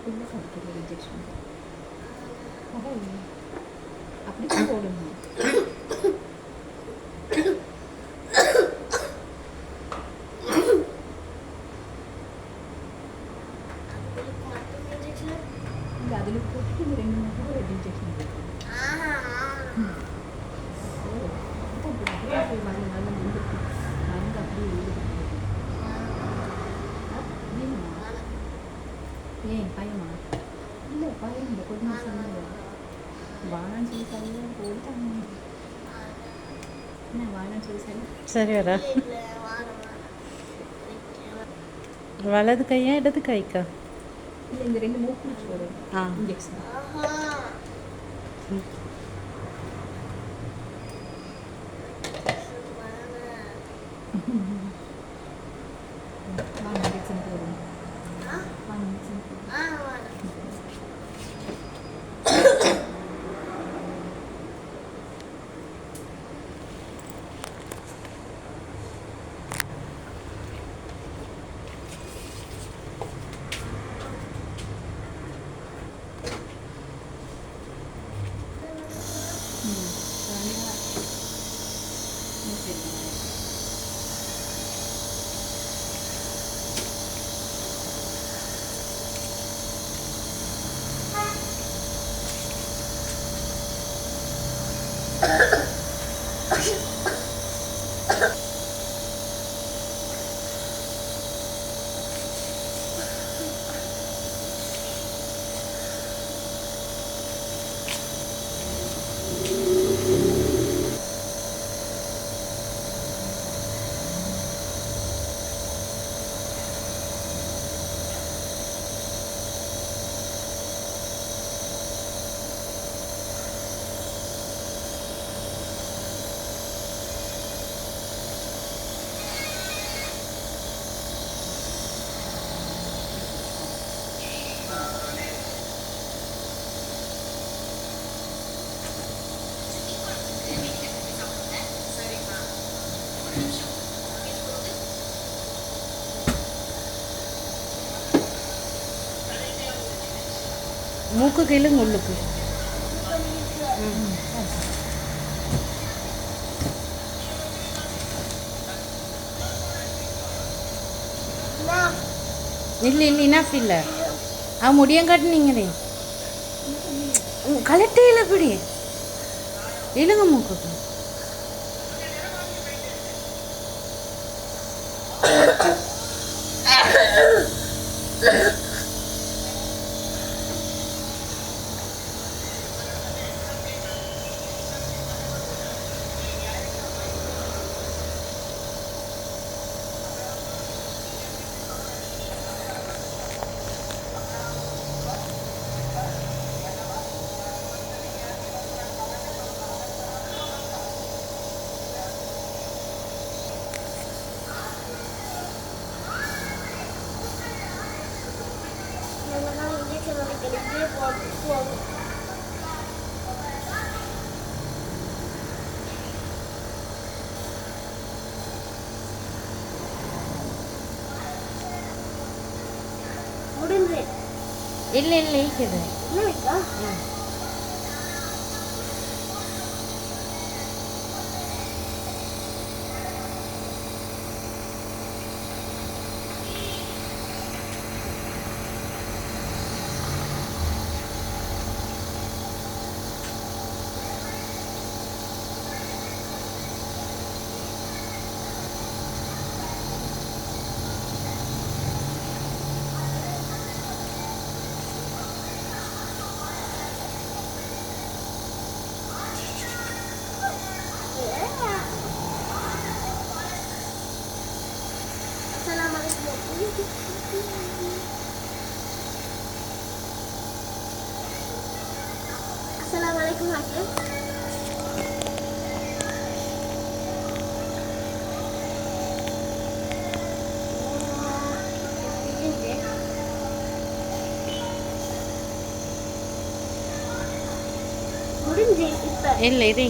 ஃபுல்லாக கடிக்கிற இன்ஜெக்ஷன் அப்படி தான் போடணும். இங்கே அதில் போட்டுட்டு இந்த 2 மாதம் ஒரு இன்ஜெக்ஷன் போடணும். ஏன் பயமா இல்லை பயம் இல்லை கொஞ்சம் சொன்னது வாழன்னு சொல்லி சரியாக போட்டாங்க. என்ன வாழன்னு சொல்லி சரி வரா வலது கையா இடது கைக்கா? இல்லை இந்த 2 மூக்கு வச்சு போடுறோம் இன்ஜெக்ஷன். இன்ஜெக்ஷன் போடுறோம். மூக்கு கீழுங்க உள்ளுக்கு. இல்லை இல்லை இனஃப் இல்லை. முடியம் காட்டுனீங்களே கலட்டையில் இப்படி இழுங்க மூக்குக்கு. இல்லை இல்லை இருக்குது. Assalamualaikum Hakim. இல்லை இது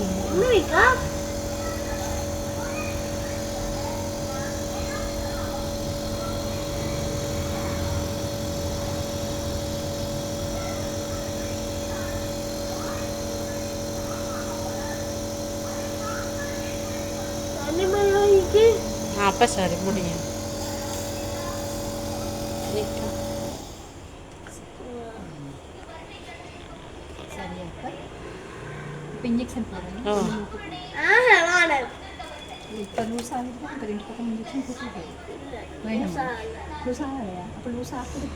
அப்போ சரி முடியும் சரியா இப்போ இன்ஜெக்ஷன் போடுறேன் ஓ இப்போ லூஸ் ஆகிட்டு அந்த 2 பக்கம் இன்ஜெக்ஷன் போட்டு வேணுமா லூஸ் ஆகலையா அப்போ லூஸ் ஆகிட்டு